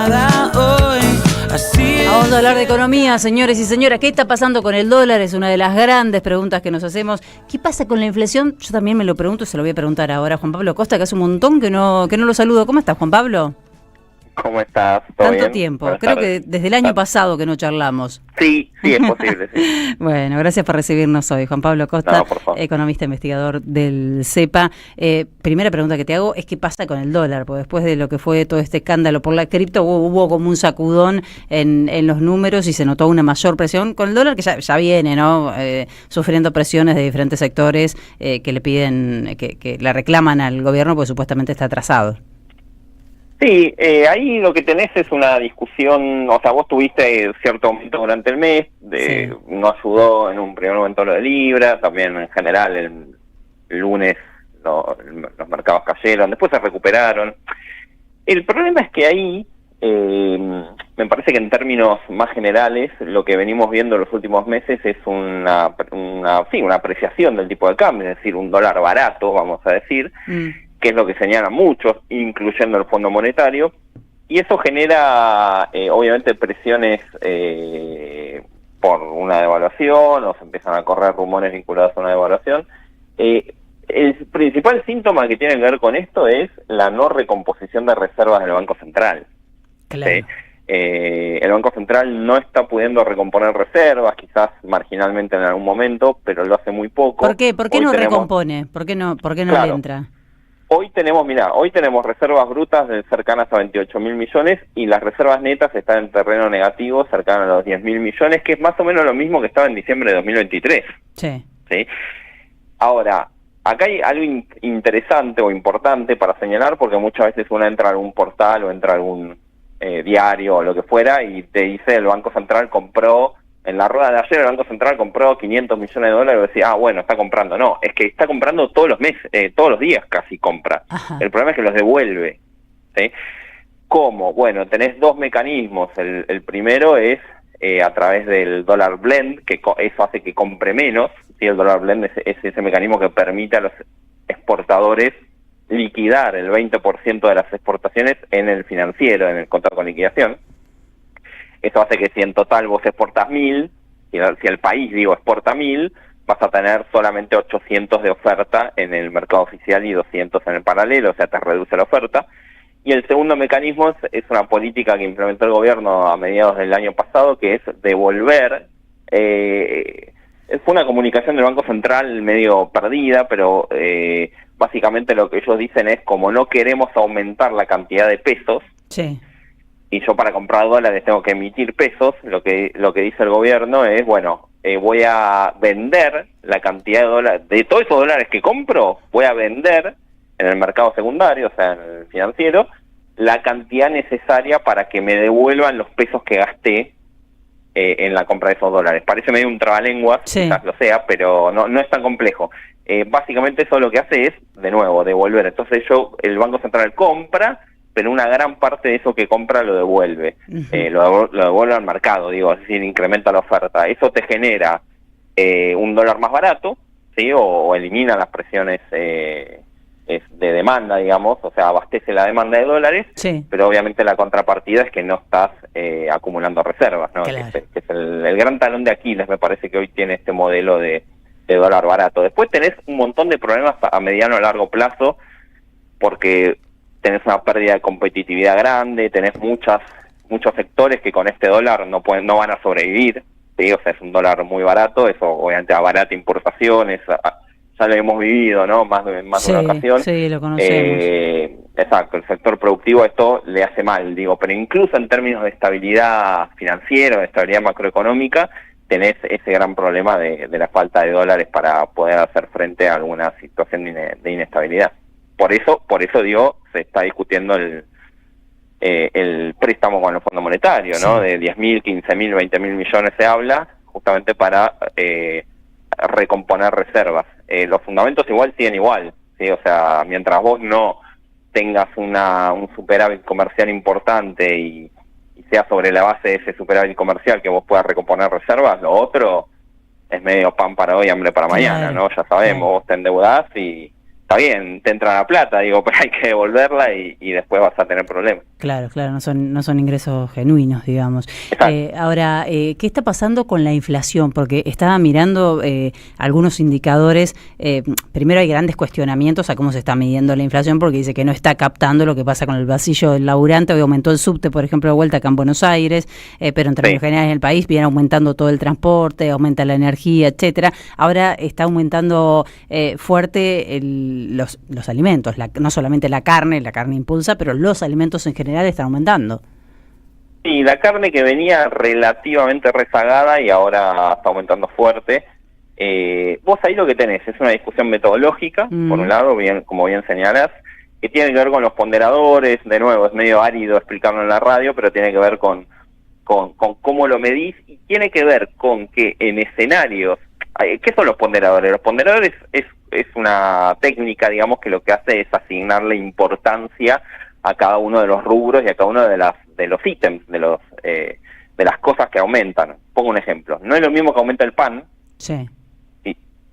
nada hoy. Así es. Vamos a hablar de economía, señores y señoras. ¿Qué está pasando con el dólar? Es una de las grandes preguntas que nos hacemos. ¿Qué pasa con la inflación? Yo también me lo pregunto y se lo voy a preguntar ahora a Juan Pablo Costa, que hace un montón que no lo saludo. ¿Cómo estás, Juan Pablo? ¿Cómo estás? ¿Todo Tanto bien? tiempo. Buenas Creo tardes. que desde el año pasado que no charlamos. Sí, es posible, sí. Bueno, gracias por recibirnos hoy. Juan Pablo Costa, No, por favor. economista investigador del CEPA. Primera pregunta que te hago es qué pasa con el dólar, porque después de lo que fue todo este escándalo por la cripto, hubo como un sacudón en los números y se notó una mayor presión con el dólar que ya viene, ¿no? Sufriendo presiones de diferentes sectores que le piden, que le reclaman al gobierno porque supuestamente está atrasado. Sí, ahí lo que tenés es una discusión, o sea, vos tuviste cierto aumento durante el mes, Sí. no ayudó en un primer momento lo de Libra, también en general el lunes los mercados cayeron, después se recuperaron. El problema es que ahí, me parece que en términos más generales, lo que venimos viendo en los últimos meses es una apreciación del tipo de cambio, es decir, un dólar barato, vamos a decir, que es lo que señalan muchos, incluyendo el Fondo Monetario, y eso genera obviamente presiones por una devaluación, o se empiezan a correr rumores vinculados a una devaluación. El principal síntoma que tiene que ver con esto es la no recomposición de reservas del Banco Central. Claro. ¿Sí? El Banco Central no está pudiendo recomponer reservas, quizás marginalmente en algún momento, pero lo hace muy poco. ¿Por qué? ¿Por qué Hoy no tenemos- recompone? ¿Por qué no Claro. le entra? Hoy tenemos reservas brutas cercanas a 28.000 millones y las reservas netas están en terreno negativo, cercanas a los 10.000 millones, que es más o menos lo mismo que estaba en diciembre de 2023. Sí. ¿Sí? Ahora, acá hay algo interesante o importante para señalar, porque muchas veces uno entra a algún portal o entra a algún diario o lo que fuera y te dice el Banco Central compró, en la rueda de ayer el Banco Central compró 500 millones de dólares y decía, bueno, está comprando. No, es que está comprando todos los meses, todos los días casi compra. Ajá. El problema es que los devuelve. ¿Sí? ¿Cómo? Bueno, tenés dos mecanismos. El primero es a través del dólar blend, que eso hace que compre menos. ¿Sí? El dólar blend es ese mecanismo que permite a los exportadores liquidar el 20% de las exportaciones en el financiero, en el contrato con liquidación. Eso hace que si en total vos exportas 1.000, si el país, exporta 1.000, vas a tener solamente 800 de oferta en el mercado oficial y 200 en el paralelo, o sea, te reduce la oferta. Y el segundo mecanismo es una política que implementó el gobierno a mediados del año pasado, que es devolver. Fue una comunicación del Banco Central medio perdida, pero básicamente lo que ellos dicen es, como no queremos aumentar la cantidad de pesos, Sí. y yo para comprar dólares tengo que emitir pesos, lo que dice el gobierno es, bueno, voy a vender la cantidad de dólares, de todos esos dólares que compro, voy a vender en el mercado secundario, o sea, en el financiero, la cantidad necesaria para que me devuelvan los pesos que gasté en la compra de esos dólares. Parece medio un trabalenguas, Sí. quizás lo sea, pero no es tan complejo. Básicamente eso lo que hace es, de nuevo, devolver. Entonces el Banco Central compra, pero una gran parte de eso que compra lo devuelve. Ujú. Lo devuelve al mercado, es decir, incrementa la oferta. Eso te genera un dólar más barato, ¿sí? O elimina las presiones de demanda, o sea, abastece la demanda de dólares, Sí. pero obviamente la contrapartida es que no estás acumulando reservas, ¿no? Claro. Que es el gran talón de Aquiles, me parece que hoy tiene este modelo de dólar barato. Después tenés un montón de problemas a mediano o largo plazo, porque tenés una pérdida de competitividad grande, tenés muchos sectores que con este dólar no van a sobrevivir, ¿sí? O sea, es un dólar muy barato, eso obviamente abarata importaciones, ya lo hemos vivido, ¿no? Más de una ocasión. Sí, lo conocemos. Exacto, el sector productivo esto le hace mal, pero incluso en términos de estabilidad financiera, de estabilidad macroeconómica, tenés ese gran problema de la falta de dólares para poder hacer frente a alguna situación de inestabilidad. Por eso se está discutiendo el préstamo con el Fondo Monetario, ¿no? Sí. De 10.000, 15.000, 20.000 millones se habla, justamente para recomponer reservas. Los fundamentos igual siguen igual, ¿sí? O sea, mientras vos no tengas un superávit comercial importante y sea sobre la base de ese superávit comercial que vos puedas recomponer reservas, lo otro es medio pan para hoy, hambre para mañana, Claro, ¿no? Ya sabemos, claro. vos te endeudás y está bien, te entra la plata, digo, pero hay que devolverla y después vas a tener problemas. Claro, no son ingresos genuinos, digamos. Ahora, ¿qué está pasando con la inflación? Porque estaba mirando algunos indicadores. Primero hay grandes cuestionamientos a cómo se está midiendo la inflación, porque dice que no está captando lo que pasa con el bolsillo del laburante. Hoy aumentó el subte, por ejemplo, de vuelta acá en Buenos Aires, pero en términos generales en el país viene aumentando todo el transporte, aumenta la energía, etcétera. Ahora está aumentando fuerte los alimentos, no solamente la carne impulsa, pero los alimentos en general están aumentando. Sí, la carne que venía relativamente rezagada y ahora está aumentando fuerte. Vos ahí lo que tenés es una discusión metodológica, por un lado, bien, como bien señalás, que tiene que ver con los ponderadores. De nuevo, es medio árido explicarlo en la radio, pero tiene que ver con cómo lo medís, y tiene que ver con que en escenarios... ¿Qué son los ponderadores? Los ponderadores es una técnica, digamos, que lo que hace es asignarle importancia a cada uno de los rubros y a cada uno de los ítems, de las cosas que aumentan. Pongo un ejemplo. No es lo mismo que aumente el pan, sí,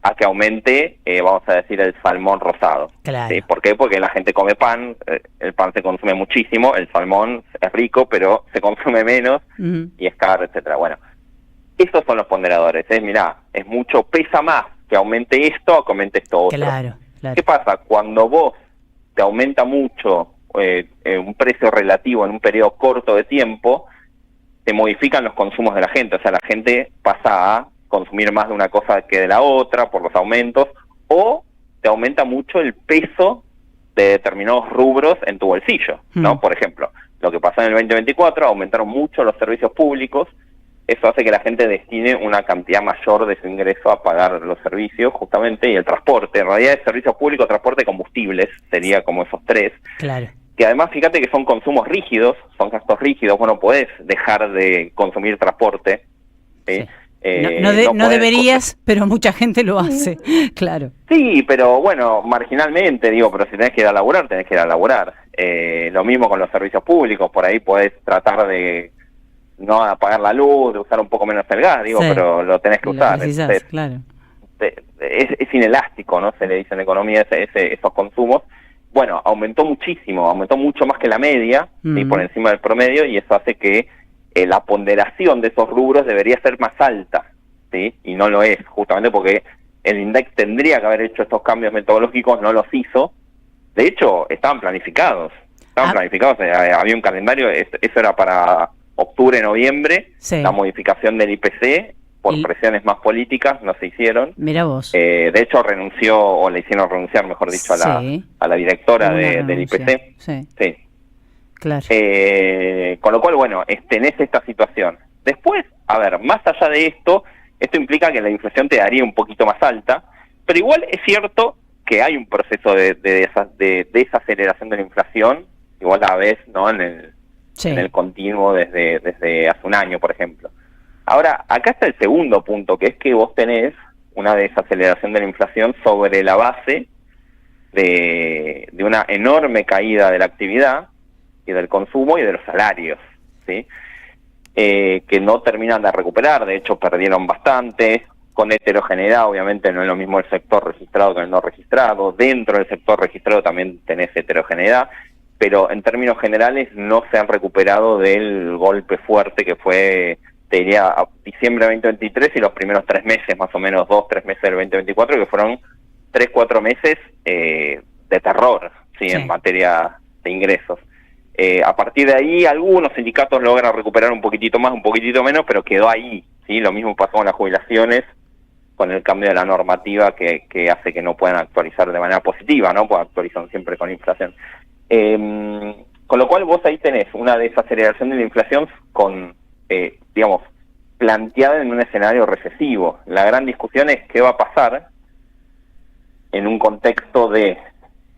a que aumente, vamos a decir, el salmón rosado. Claro. ¿Sí? ¿Por qué? Porque la gente come pan, el pan se consume muchísimo, el salmón es rico, pero se consume menos y es caro, etcétera. Bueno, esos son los ponderadores. Mirá, es mucho, pesa más que aumente esto o que aumente esto otro. Claro, claro. ¿Qué pasa? Cuando vos te aumenta mucho un precio relativo en un periodo corto de tiempo, te modifican los consumos de la gente. O sea, la gente pasa a consumir más de una cosa que de la otra por los aumentos, o te aumenta mucho el peso de determinados rubros en tu bolsillo, ¿no? Por ejemplo, lo que pasó en el 2024, aumentaron mucho los servicios públicos. Eso hace que la gente destine una cantidad mayor de su ingreso a pagar los servicios, justamente, y el transporte. En realidad es servicios públicos, transporte, combustibles, sería como esos tres. Claro. Que además, fíjate que son consumos rígidos, son gastos rígidos. Vos no podés dejar de consumir transporte, ¿sí? Sí. No deberías, pero mucha gente lo hace, claro. Sí, pero bueno, marginalmente, digo, pero si tenés que ir a laburar, tenés que ir a laburar. Lo mismo con los servicios públicos, por ahí podés tratar de no apagar la luz, de usar un poco menos el gas, digo, sí, pero lo tenés que usar. Claro. Es inelástico, ¿no? Se le dice en economía esos consumos. Bueno, aumentó muchísimo, aumentó mucho más que la media, ¿sí? Por encima del promedio, y eso hace que la ponderación de esos rubros debería ser más alta, ¿sí? Y no lo es, justamente porque el INDEC tendría que haber hecho estos cambios metodológicos, no los hizo. De hecho, estaban planificados, había un calendario, eso era para octubre, noviembre, sí. La modificación del IPC, por presiones más políticas, no se hicieron. Mira vos. De hecho, renunció, o le hicieron renunciar, mejor dicho, a la directora del IPC. Sí. Claro. Con lo cual, bueno, tenés esta situación. Después, a ver, más allá de esto implica que la inflación te daría un poquito más alta, pero igual es cierto que hay un proceso de desaceleración de la inflación, igual a la vez, ¿no? En el continuo desde hace un año, por ejemplo. Ahora, acá está el segundo punto, que es que vos tenés una desaceleración de la inflación sobre la base de una enorme caída de la actividad y del consumo y de los salarios, ¿sí? Que no terminan de recuperar, de hecho perdieron bastante, con heterogeneidad. Obviamente no es lo mismo el sector registrado que el no registrado, dentro del sector registrado también tenés heterogeneidad, pero en términos generales no se han recuperado del golpe fuerte que fue, te diría, a diciembre de 2023 y los primeros 3 meses, más o menos 2-3 meses del 2024, que fueron 3-4 meses de terror, ¿sí? En materia de ingresos. A partir de ahí, algunos sindicatos logran recuperar un poquitito más, un poquitito menos, pero quedó ahí, ¿sí? Lo mismo pasó con las jubilaciones, con el cambio de la normativa que hace que no puedan actualizar de manera positiva, ¿no? Pues actualizan siempre con inflación. Con lo cual vos ahí tenés una desaceleración de la inflación digamos, planteada en un escenario recesivo. La gran discusión es qué va a pasar en un contexto de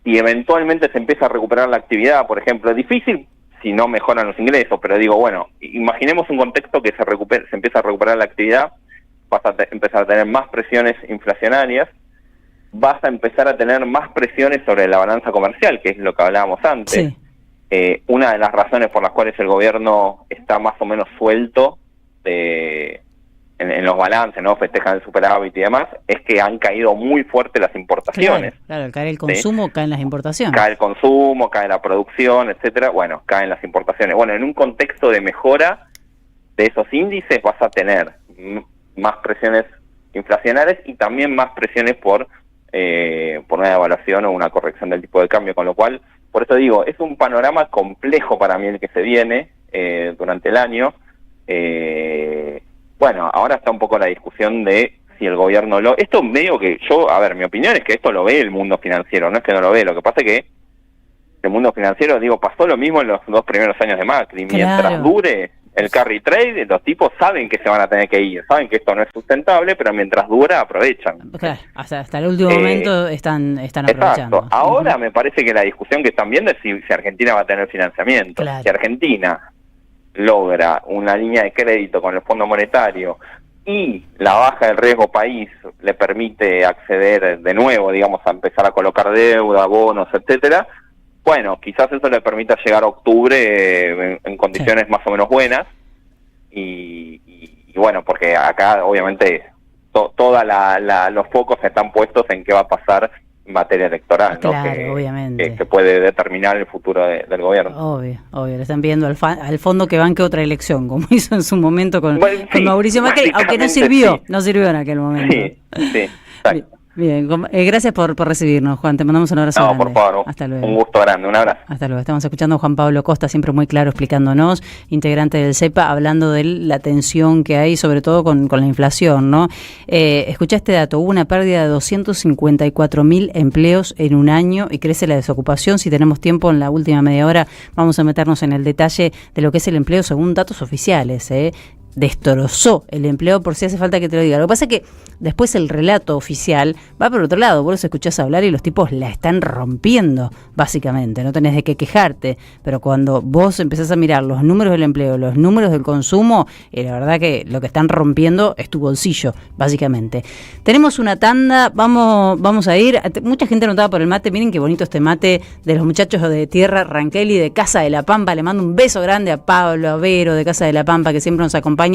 si eventualmente se empieza a recuperar la actividad, por ejemplo. Es difícil si no mejoran los ingresos, pero digo, bueno, imaginemos un contexto que se empieza a recuperar la actividad, vas a empezar a tener más presiones inflacionarias, vas a empezar a tener más presiones sobre la balanza comercial, que es lo que hablábamos antes. Sí. Una de las razones por las cuales el gobierno está más o menos suelto de en los balances, ¿no? Festejan el superávit y demás, es que han caído muy fuerte las importaciones. Claro, al caer el consumo, caen las importaciones. Cae el consumo, cae la producción, etcétera. Bueno, caen las importaciones. Bueno, en un contexto de mejora de esos índices vas a tener más presiones inflacionarias y también más presiones por una devaluación o una corrección del tipo de cambio, con lo cual, por eso digo, es un panorama complejo para mí el que se viene durante el año. Bueno, ahora está un poco la discusión de si el gobierno esto medio que yo, a ver, mi opinión es que esto lo ve el mundo financiero, no es que no lo ve, lo que pasa es que el mundo financiero, digo, pasó lo mismo en los 2 primeros años de Macri. Mientras Claro. dure el carry trade, los tipos saben que se van a tener que ir, saben que esto no es sustentable, pero mientras dura aprovechan. Claro, hasta el último momento están aprovechando. Exacto. Ahora me parece que la discusión que están viendo es si Argentina va a tener financiamiento. Claro. Si Argentina logra una línea de crédito con el Fondo Monetario y la baja del riesgo país le permite acceder de nuevo, digamos, a empezar a colocar deuda, bonos, etcétera, bueno, quizás eso le permita llegar a octubre en condiciones más o menos buenas y bueno, porque acá obviamente todos los focos están puestos en qué va a pasar en materia electoral, ¿no? Claro, obviamente. Que puede determinar el futuro del gobierno. Obvio, le están pidiendo al fondo que banque otra elección, como hizo en su momento con Mauricio Macri, aunque no sirvió en aquel momento. Sí, exacto. Bien, gracias por recibirnos, Juan, te mandamos un abrazo grande. Por favor, hasta luego. Un gusto grande, un abrazo. Hasta luego. Estamos escuchando a Juan Pablo Costa, siempre muy claro explicándonos, integrante del CEPA, hablando de la tensión que hay, sobre todo con la inflación, ¿no? Escuchá este dato, hubo una pérdida de 254.000 empleos en un año y crece la desocupación. Si tenemos tiempo en la última media hora, vamos a meternos en el detalle de lo que es el empleo según datos oficiales, destrozó el empleo, por si hace falta que te lo diga. Lo que pasa es que después el relato oficial va por otro lado. Vos los escuchás hablar y los tipos la están rompiendo, básicamente. No tenés de qué quejarte, pero cuando vos empezás a mirar los números del empleo, los números del consumo, la verdad que lo que están rompiendo es tu bolsillo, básicamente. Tenemos una tanda, vamos a ir. Mucha gente anotaba por el mate. Miren qué bonito este mate de los muchachos de Tierra Ranqueli, de Casa de la Pampa. Le mando un beso grande a Pablo, a Vero, de Casa de la Pampa, que siempre nos acompañan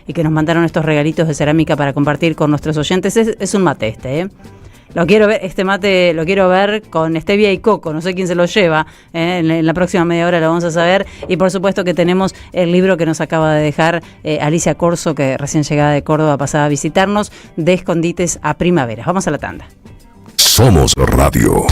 y que nos mandaron estos regalitos de cerámica para compartir con nuestros oyentes. Es un mate Lo quiero ver, este mate lo quiero ver con stevia y coco, no sé quién se lo lleva, en la próxima media hora lo vamos a saber. Y por supuesto que tenemos el libro que nos acaba de dejar Alicia Corso, que recién llegada de Córdoba pasaba a visitarnos, de Escondites a Primaveras. Vamos a la tanda. Somos Radio.